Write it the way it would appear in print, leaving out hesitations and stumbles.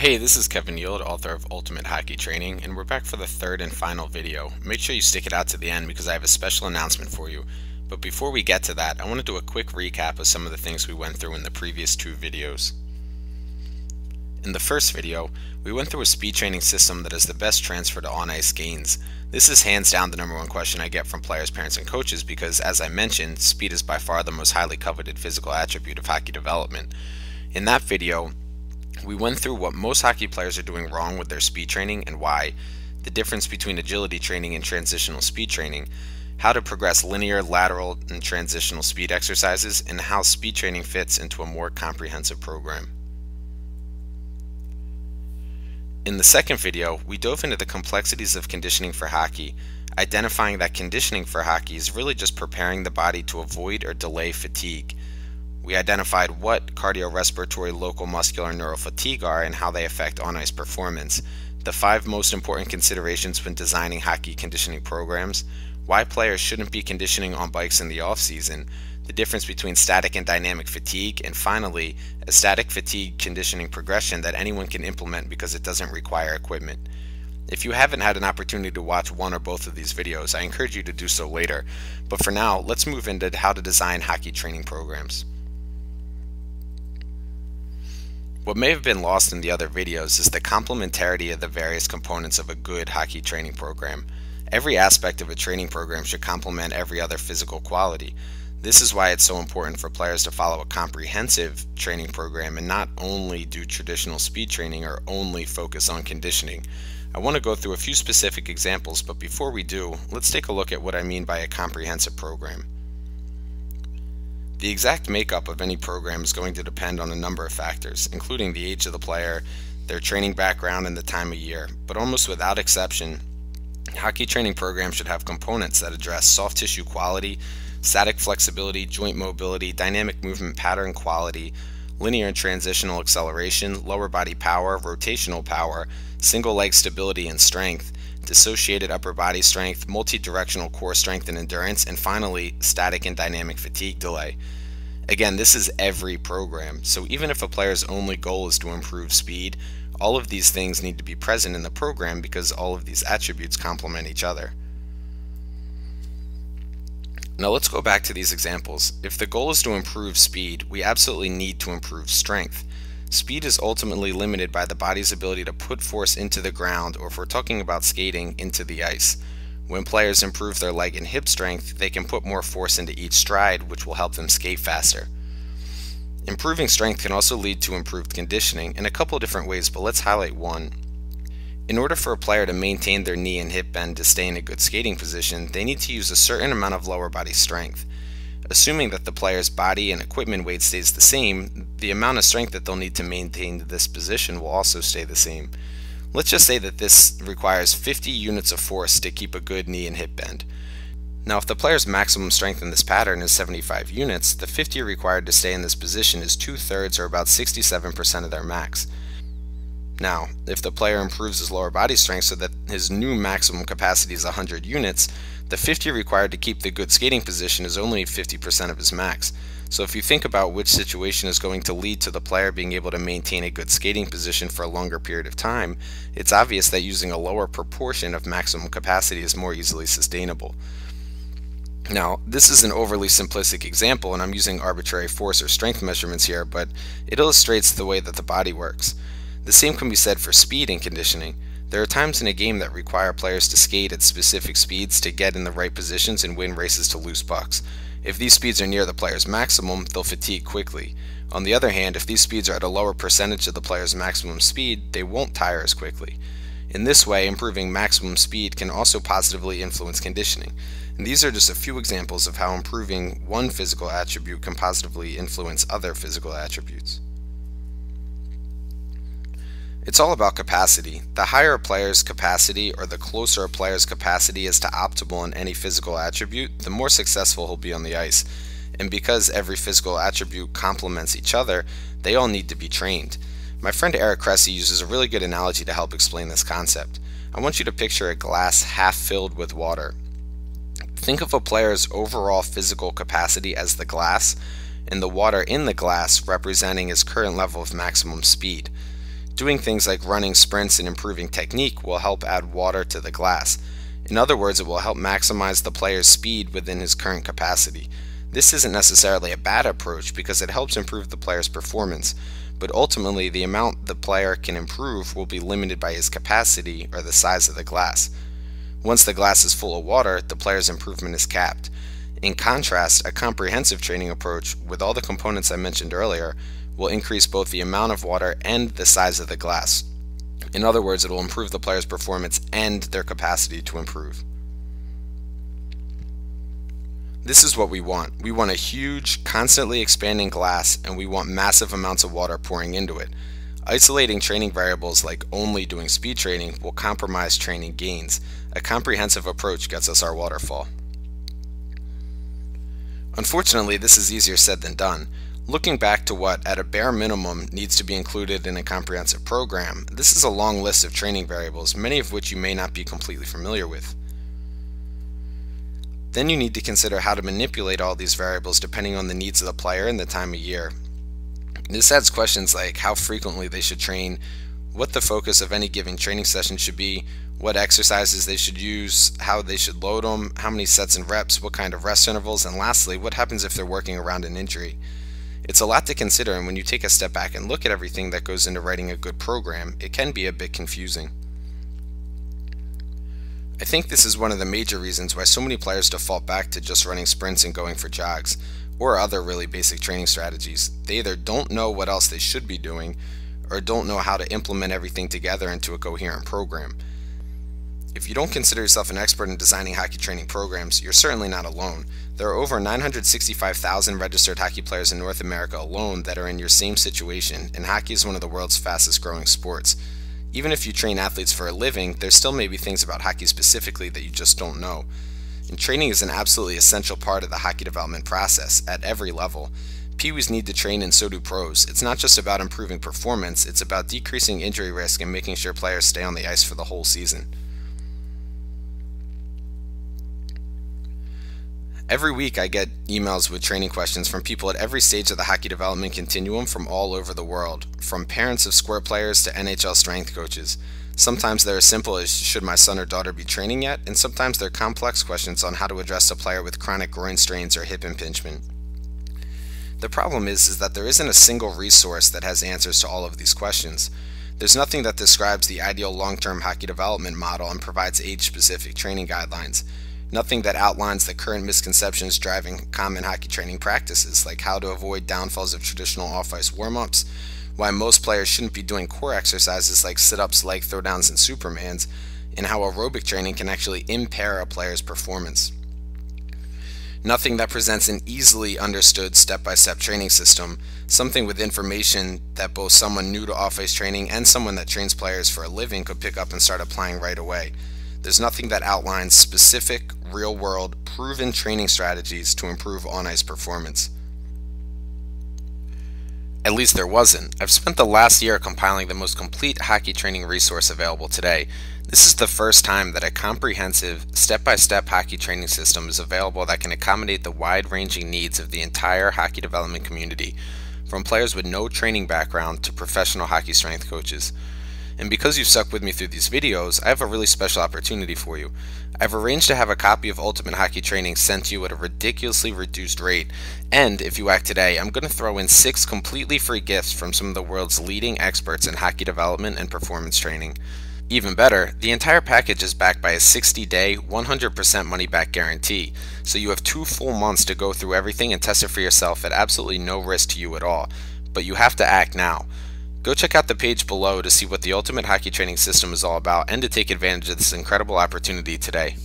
Hey, this is Kevin Yield, author of Ultimate Hockey Training, and we're back for the third and final video. Make sure you stick it out to the end because I have a special announcement for you. But before we get to that, I want to do a quick recap of some of the things we went through in the previous two videos. In the first video, we went through a speed training system that is the best transfer to on-ice gains. This is hands down the number one question I get from players, parents, and coaches because, as I mentioned, speed is by far the most highly coveted physical attribute of hockey development. In that video, we went through what most hockey players are doing wrong with their speed training and why, the difference between agility training and transitional speed training, how to progress linear, lateral, and transitional speed exercises, and how speed training fits into a more comprehensive program. In the second video, we dove into the complexities of conditioning for hockey, identifying that conditioning for hockey is really just preparing the body to avoid or delay fatigue. We identified what cardiorespiratory, local muscular, and neural fatigue are and how they affect on-ice performance, the 5 most important considerations when designing hockey conditioning programs, why players shouldn't be conditioning on bikes in the off-season, the difference between static and dynamic fatigue, and finally, a static fatigue conditioning progression that anyone can implement because it doesn't require equipment. If you haven't had an opportunity to watch one or both of these videos, I encourage you to do so later, but for now, let's move into how to design hockey training programs. What may have been lost in the other videos is the complementarity of the various components of a good hockey training program. Every aspect of a training program should complement every other physical quality. This is why it's so important for players to follow a comprehensive training program and not only do traditional speed training or only focus on conditioning. I want to go through a few specific examples, but before we do, let's take a look at what I mean by a comprehensive program. The exact makeup of any program is going to depend on a number of factors, including the age of the player, their training background, and the time of year. But almost without exception, hockey training programs should have components that address soft tissue quality, static flexibility, joint mobility, dynamic movement pattern quality, linear and transitional acceleration, lower body power, rotational power, single leg stability and strength, dissociated upper body strength, multi-directional core strength and endurance, and finally, static and dynamic fatigue delay. Again, this is every program, so even if a player's only goal is to improve speed, all of these things need to be present in the program because all of these attributes complement each other. Now let's go back to these examples. If the goal is to improve speed, we absolutely need to improve strength. Speed is ultimately limited by the body's ability to put force into the ground, or if we're talking about skating, into the ice. When players improve their leg and hip strength, they can put more force into each stride, which will help them skate faster. Improving strength can also lead to improved conditioning in a couple different ways, but let's highlight one. In order for a player to maintain their knee and hip bend to stay in a good skating position, they need to use a certain amount of lower body strength. Assuming that the player's body and equipment weight stays the same, the amount of strength that they'll need to maintain this position will also stay the same. Let's just say that this requires 50 units of force to keep a good knee and hip bend. Now, if the player's maximum strength in this pattern is 75 units, the 50 required to stay in this position is 2/3 or about 67% of their max. Now, if the player improves his lower body strength so that his new maximum capacity is 100 units, the 50 required to keep the good skating position is only 50% of his max. So if you think about which situation is going to lead to the player being able to maintain a good skating position for a longer period of time, it's obvious that using a lower proportion of maximum capacity is more easily sustainable. Now, this is an overly simplistic example, and I'm using arbitrary force or strength measurements here, but it illustrates the way that the body works. The same can be said for speed and conditioning. There are times in a game that require players to skate at specific speeds to get in the right positions and win races to loose pucks. If these speeds are near the player's maximum, they'll fatigue quickly. On the other hand, if these speeds are at a lower percentage of the player's maximum speed, they won't tire as quickly. In this way, improving maximum speed can also positively influence conditioning. And these are just a few examples of how improving one physical attribute can positively influence other physical attributes. It's all about capacity. The higher a player's capacity or the closer a player's capacity is to optimal in any physical attribute, the more successful he'll be on the ice. And because every physical attribute complements each other, they all need to be trained. My friend Eric Cressy uses a really good analogy to help explain this concept. I want you to picture a glass half filled with water. Think of a player's overall physical capacity as the glass, and the water in the glass representing his current level of maximum speed. Doing things like running sprints and improving technique will help add water to the glass. In other words, it will help maximize the player's speed within his current capacity. This isn't necessarily a bad approach because it helps improve the player's performance, but ultimately the amount the player can improve will be limited by his capacity or the size of the glass. Once the glass is full of water, the player's improvement is capped. In contrast, a comprehensive training approach with all the components I mentioned earlier will increase both the amount of water and the size of the glass. In other words, it will improve the player's performance and their capacity to improve. This is what we want. We want a huge, constantly expanding glass, and we want massive amounts of water pouring into it. Isolating training variables like only doing speed training will compromise training gains. A comprehensive approach gets us our waterfall. Unfortunately, this is easier said than done. Looking back to what, at a bare minimum, needs to be included in a comprehensive program, this is a long list of training variables, many of which you may not be completely familiar with. Then you need to consider how to manipulate all these variables depending on the needs of the player and the time of year. This adds questions like how frequently they should train, what the focus of any given training session should be, what exercises they should use, how they should load them, how many sets and reps, what kind of rest intervals, and lastly, what happens if they're working around an injury. It's a lot to consider, and when you take a step back and look at everything that goes into writing a good program, it can be a bit confusing. I think this is one of the major reasons why so many players default back to just running sprints and going for jogs, or other really basic training strategies. They either don't know what else they should be doing, or don't know how to implement everything together into a coherent program. If you don't consider yourself an expert in designing hockey training programs, you're certainly not alone. There are over 965,000 registered hockey players in North America alone that are in your same situation, and hockey is one of the world's fastest growing sports. Even if you train athletes for a living, there still may be things about hockey specifically that you just don't know. And training is an absolutely essential part of the hockey development process at every level. Pee-wees need to train, and so do pros. It's not just about improving performance, it's about decreasing injury risk and making sure players stay on the ice for the whole season. Every week I get emails with training questions from people at every stage of the hockey development continuum from all over the world, from parents of squirt players to NHL strength coaches. Sometimes they're as simple as should my son or daughter be training yet, and sometimes they're complex questions on how to address a player with chronic groin strains or hip impingement. The problem is that there isn't a single resource that has answers to all of these questions. There's nothing that describes the ideal long-term hockey development model and provides age-specific training guidelines. Nothing that outlines the current misconceptions driving common hockey training practices, like how to avoid downfalls of traditional off-ice warm-ups, why most players shouldn't be doing core exercises like sit-ups, leg throwdowns, and supermans, and how aerobic training can actually impair a player's performance. Nothing that presents an easily understood step-by-step training system, something with information that both someone new to off-ice training and someone that trains players for a living could pick up and start applying right away. There's nothing that outlines specific, real-world, proven training strategies to improve on-ice performance. At least there wasn't. I've spent the last year compiling the most complete hockey training resource available today. This is the first time that a comprehensive, step-by-step hockey training system is available that can accommodate the wide-ranging needs of the entire hockey development community, from players with no training background to professional hockey strength coaches. And because you've stuck with me through these videos, I have a really special opportunity for you. I've arranged to have a copy of Ultimate Hockey Training sent to you at a ridiculously reduced rate, and if you act today, I'm going to throw in 6 completely free gifts from some of the world's leading experts in hockey development and performance training. Even better, the entire package is backed by a 60-day, 100% money-back guarantee, so you have 2 full months to go through everything and test it for yourself at absolutely no risk to you at all. But you have to act now. Go check out the page below to see what the Ultimate Hockey Training System is all about and to take advantage of this incredible opportunity today.